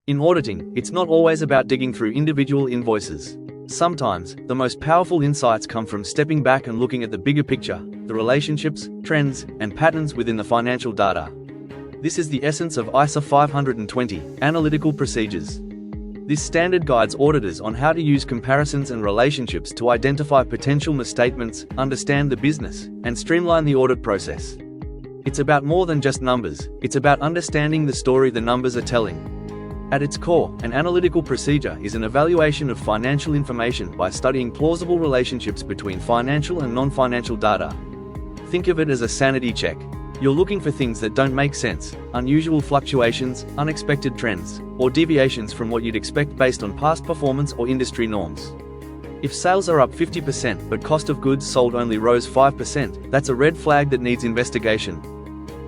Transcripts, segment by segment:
In auditing, it's not always about digging through individual invoices. Sometimes, the most powerful insights come from stepping back and looking at the bigger picture, the relationships, trends, and patterns within the financial data. This is the essence of ISA 520, Analytical Procedures. This standard guides auditors on how to use comparisons and relationships to identify potential misstatements, understand the business, and streamline the audit process. It's about more than just numbers, it's about understanding the story the numbers are telling. At its core, an analytical procedure is an evaluation of financial information by studying plausible relationships between financial and non-financial data. Think of it as a sanity check. You're looking for things that don't make sense, unusual fluctuations, unexpected trends, or deviations from what you'd expect based on past performance or industry norms. If sales are up 50% but cost of goods sold only rose 5%, that's a red flag that needs investigation.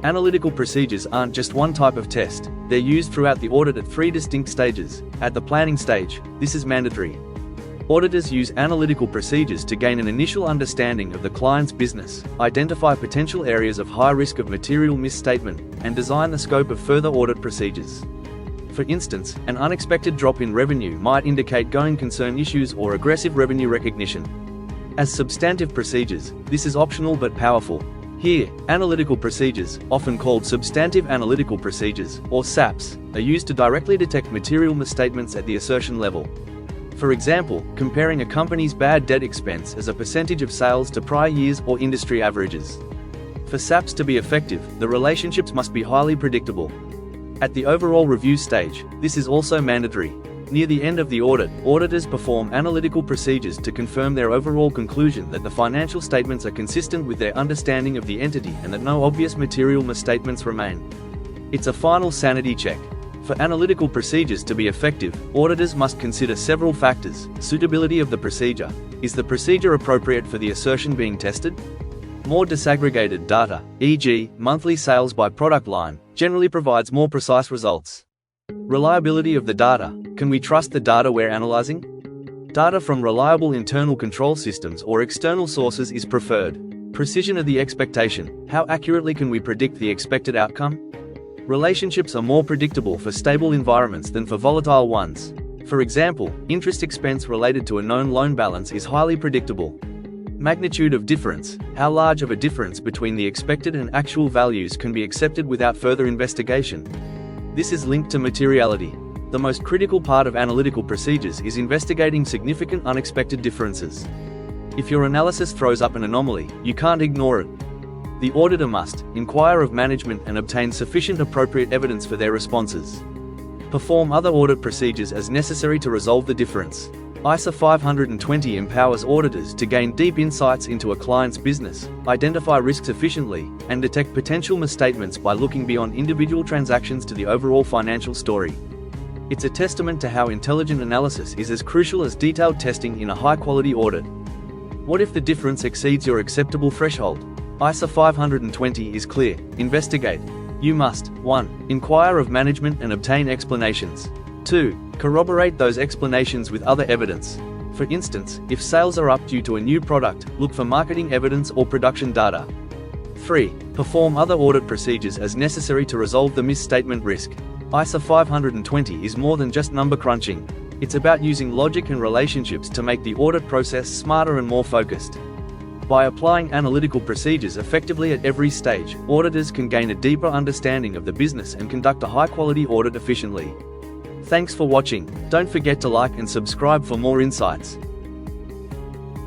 Analytical procedures aren't just one type of test, they're used throughout the audit at 3 distinct stages. At the planning stage, this is mandatory. Auditors use analytical procedures to gain an initial understanding of the client's business, identify potential areas of high risk of material misstatement, and design the scope of further audit procedures. For instance, an unexpected drop in revenue might indicate going concern issues or aggressive revenue recognition. As substantive procedures, this is optional but powerful. Here, analytical procedures, often called substantive analytical procedures, or SAPs, are used to directly detect material misstatements at the assertion level. For example, comparing a company's bad debt expense as a percentage of sales to prior years or industry averages. For SAPs to be effective, the relationships must be highly predictable. At the overall review stage, this is also mandatory. Near the end of the audit, auditors perform analytical procedures to confirm their overall conclusion that the financial statements are consistent with their understanding of the entity and that no obvious material misstatements remain. It's a final sanity check. For analytical procedures to be effective, auditors must consider several factors. Suitability of the procedure. Is the procedure appropriate for the assertion being tested? More disaggregated data, e.g., monthly sales by product line, generally provides more precise results. Reliability of the data. Can we trust the data we're analyzing? Data from reliable internal control systems or external sources is preferred. Precision of the expectation. How accurately can we predict the expected outcome? Relationships are more predictable for stable environments than for volatile ones. For example, interest expense related to a known loan balance is highly predictable. Magnitude of difference. How large of a difference between the expected and actual values can be accepted without further investigation? This is linked to materiality. The most critical part of analytical procedures is investigating significant unexpected differences. If your analysis throws up an anomaly, you can't ignore it. The auditor must inquire of management and obtain sufficient appropriate evidence for their responses. Perform other audit procedures as necessary to resolve the difference. ISA 520 empowers auditors to gain deep insights into a client's business, identify risks efficiently, and detect potential misstatements by looking beyond individual transactions to the overall financial story. It's a testament to how intelligent analysis is as crucial as detailed testing in a high-quality audit. What if the difference exceeds your acceptable threshold? ISA 520 is clear. Investigate. You must 1. Inquire of management and obtain explanations. 2. Corroborate those explanations with other evidence. For instance, if sales are up due to a new product, look for marketing evidence or production data. 3. Perform other audit procedures as necessary to resolve the misstatement risk. ISA 520 is more than just number crunching. It's about using logic and relationships to make the audit process smarter and more focused. By applying analytical procedures effectively at every stage, auditors can gain a deeper understanding of the business and conduct a high-quality audit efficiently. Thanks for watching. Don't forget to like and subscribe for more insights.